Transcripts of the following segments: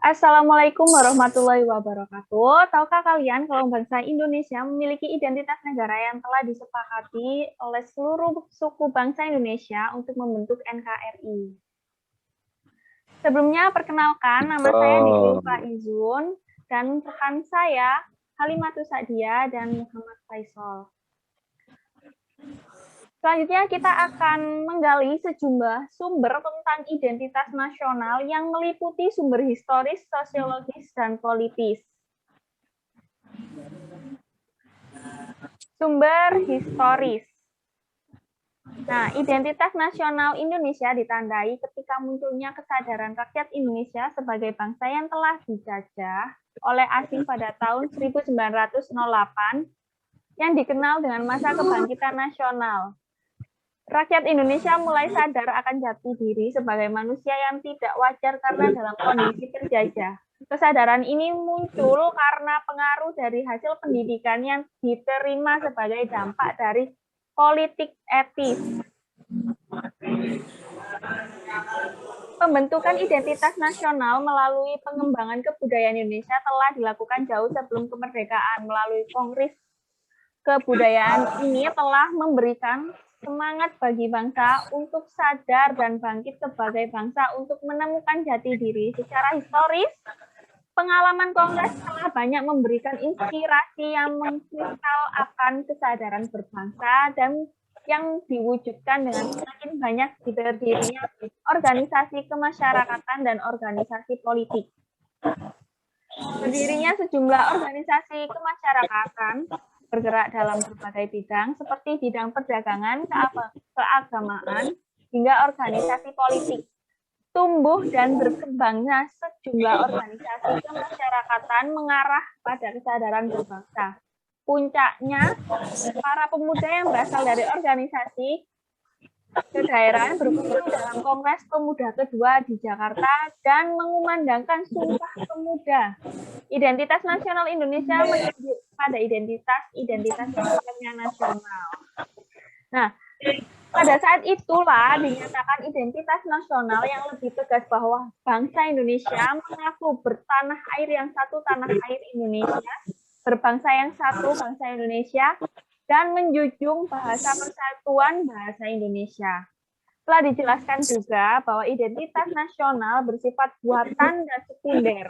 Assalamualaikum warahmatullahi wabarakatuh. Tahukah kalian kalau bangsa Indonesia memiliki identitas negara yang telah disepakati oleh seluruh suku bangsa Indonesia untuk membentuk NKRI? Sebelumnya, perkenalkan, nama saya Diki Oh, Faizun dan rekan saya Halimatus Sa'dia dan Muhammad Faisal. Selanjutnya kita akan menggali sejumlah sumber tentang identitas nasional yang meliputi sumber historis, sosiologis, dan politis. Sumber historis. Nah, identitas nasional Indonesia ditandai ketika munculnya kesadaran rakyat Indonesia sebagai bangsa yang telah dijajah oleh asing pada tahun 1908 yang dikenal dengan masa kebangkitan nasional. Rakyat Indonesia mulai sadar akan jati diri sebagai manusia yang tidak wajar karena dalam kondisi terjajah. Kesadaran ini muncul karena pengaruh dari hasil pendidikan yang diterima sebagai dampak dari politik etis. Pembentukan identitas nasional melalui pengembangan kebudayaan Indonesia telah dilakukan jauh sebelum kemerdekaan. Melalui Kongres Kebudayaan ini telah memberikan semangat bagi bangsa untuk sadar dan bangkit sebagai bangsa untuk menemukan jati diri. Secara historis, pengalaman Kongres telah banyak memberikan inspirasi yang mengkristal akan kesadaran berbangsa dan yang diwujudkan dengan semakin banyak berdirinya organisasi kemasyarakatan dan organisasi politik. Berdirinya sejumlah organisasi kemasyarakatan bergerak dalam berbagai bidang seperti bidang perdagangan, keagamaan, hingga organisasi politik. Tumbuh dan berkembangnya sejumlah organisasi kemasyarakatan mengarah pada kesadaran berbangsa. Puncaknya, para pemuda yang berasal dari organisasi kedaerahan berkumpul dalam Kongres Pemuda kedua di Jakarta dan mengumandangkan Sumpah Pemuda. Identitas nasional Indonesia menuju pada identitas yang nasional. Nah, pada saat itulah dinyatakan identitas nasional yang lebih tegas bahwa bangsa Indonesia mengaku bertanah air yang satu, tanah air Indonesia, berbangsa yang satu, bangsa Indonesia, dan menjunjung bahasa persatuan bahasa Indonesia. Telah dijelaskan juga bahwa identitas nasional bersifat buatan dan sekunder.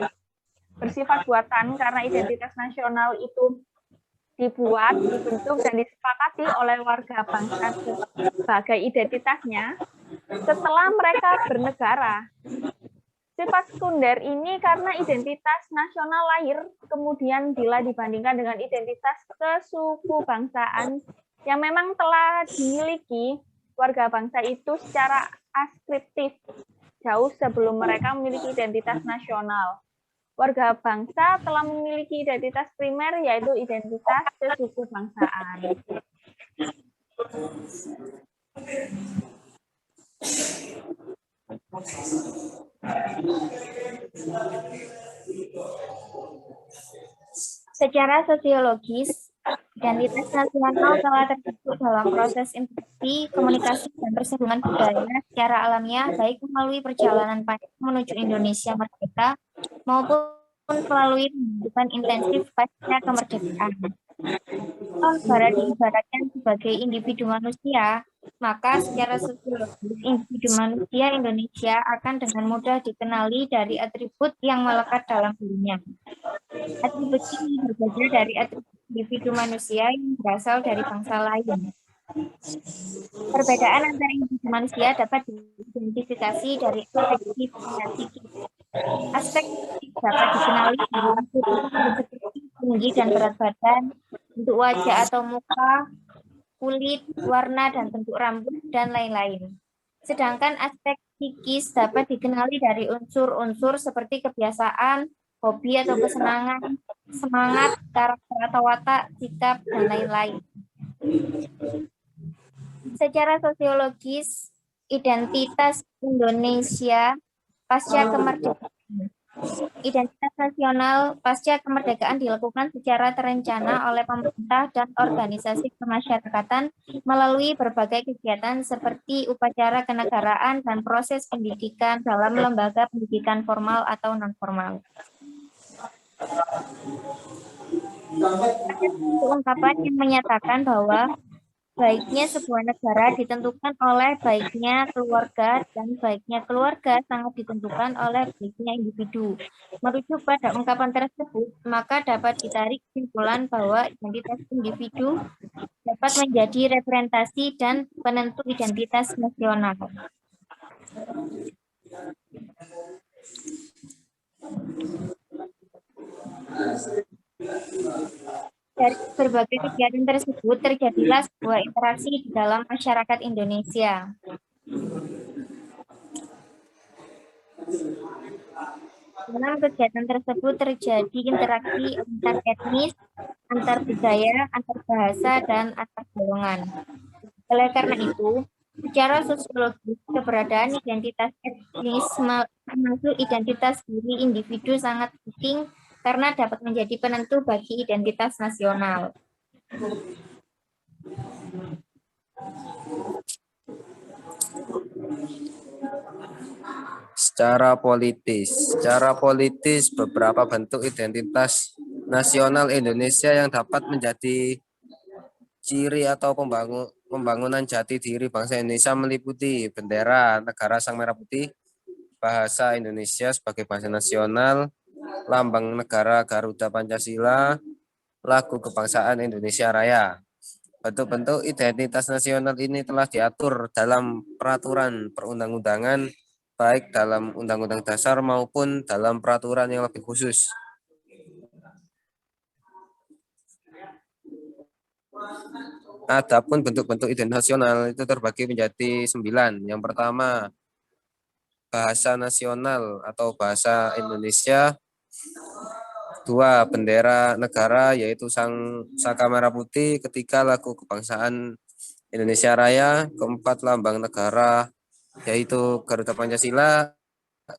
Bersifat buatan karena identitas nasional itu dibuat, dibentuk, dan disepakati oleh warga bangsa sebagai identitasnya setelah mereka bernegara. Sifat sekunder ini karena identitas nasional lahir, kemudian bila dibandingkan dengan identitas kesukubangsaan yang memang telah dimiliki warga bangsa itu secara askriptif, jauh sebelum mereka memiliki identitas nasional. Warga bangsa telah memiliki identitas primer, yaitu identitas kesukubangsaan. Secara sosiologis, identitas nasional telah terbentuk dalam proses interaksi, komunikasi, dan persambungan budaya secara alamiah, baik melalui perjalanan panjang menuju Indonesia merdeka maupun melalui pembentukan intensif pasca kemerdekaan. Kalau negara diibaratkan sebagai individu manusia, maka secara sosiologis individu manusia Indonesia akan dengan mudah dikenali dari atribut yang melekat dalam dirinya. Atribut ini berbeda dari atribut individu manusia yang berasal dari bangsa lain. Perbedaan antara individu manusia dapat diidentifikasi dari aspek fisik dan psikis. Aspek fisik dapat dikenali dari seperti tinggi dan berat badan, bentuk wajah atau muka, kulit, warna dan bentuk rambut, dan lain-lain. Sedangkan aspek psikis dapat dikenali dari unsur-unsur seperti kebiasaan, hobi atau kesenangan, semangat, karakter atau watak, sikap, dan lain-lain. Secara sosiologis, identitas Indonesia pasca kemerdekaan. Identitas nasional pasca kemerdekaan dilakukan secara terencana oleh pemerintah dan organisasi kemasyarakatan melalui berbagai kegiatan seperti upacara kenegaraan dan proses pendidikan dalam lembaga pendidikan formal atau non-formal. Ada satu ungkapan yang menyatakan bahwa baiknya sebuah negara ditentukan oleh baiknya keluarga dan baiknya keluarga sangat ditentukan oleh baiknya individu. Merujuk pada ungkapan tersebut, maka dapat ditarik kesimpulan bahwa identitas individu dapat menjadi representasi dan penentu identitas nasional. Dari berbagai kegiatan tersebut terjadilah sebuah interaksi di dalam masyarakat Indonesia. Dalam kegiatan tersebut terjadi interaksi antar etnis, antar budaya, antar bahasa, dan antar golongan. Oleh karena itu, secara sosiologis, keberadaan identitas etnis termasuk identitas diri individu sangat penting karena dapat menjadi penentu bagi identitas nasional. Secara politis beberapa bentuk identitas nasional Indonesia yang dapat menjadi ciri atau pembangunan jati diri bangsa Indonesia meliputi bendera negara sang merah putih, bahasa Indonesia sebagai bahasa nasional, lambang negara Garuda Pancasila, lagu kebangsaan Indonesia Raya. Bentuk-bentuk identitas nasional ini telah diatur dalam peraturan perundang-undangan, baik dalam Undang-Undang Dasar maupun dalam peraturan yang lebih khusus. Adapun bentuk-bentuk identitas nasional itu terbagi menjadi 9. Yang pertama, bahasa nasional atau bahasa Indonesia. 2, bendera negara yaitu Saka Merah Putih. 3, lagu kebangsaan Indonesia Raya. 4, lambang negara yaitu Garuda Pancasila.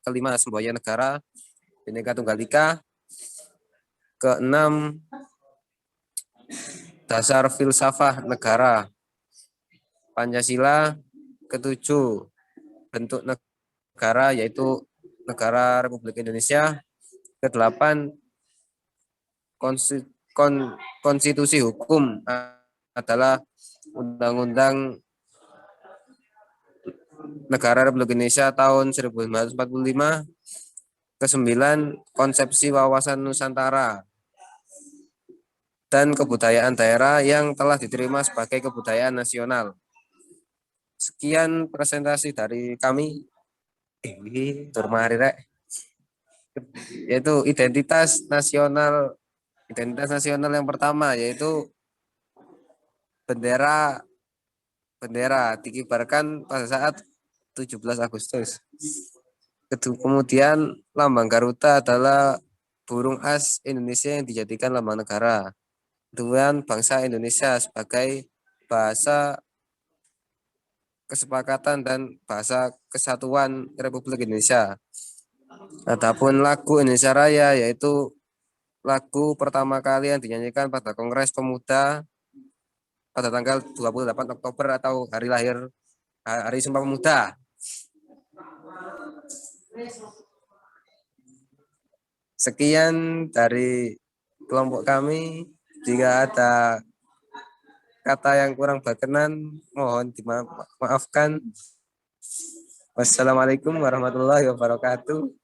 5, semboyan negara Bhinneka Tunggal Ika. 6, dasar filsafah negara Pancasila. 7, bentuk negara yaitu negara Republik Indonesia. 8, konstitusi hukum adalah Undang-Undang Negara Republik Indonesia tahun 1945. 9, konsepsi wawasan Nusantara dan kebudayaan daerah yang telah diterima sebagai kebudayaan nasional. Sekian presentasi dari kami. Yaitu identitas nasional. Identitas nasional yang pertama yaitu bendera dikibarkan pada saat 17 Agustus. Kemudian lambang Garuda adalah burung as Indonesia yang dijadikan lambang negara. Kemudian bangsa Indonesia sebagai bahasa kesepakatan dan bahasa kesatuan Republik Indonesia. Adapun lagu Indonesia Raya yaitu lagu pertama kali yang dinyanyikan pada Kongres Pemuda pada tanggal 28 Oktober atau hari Sumpah Pemuda. Sekian dari kelompok kami. Jika ada kata yang kurang berkenan, mohon dimaafkan. Wassalamualaikum warahmatullahi wabarakatuh.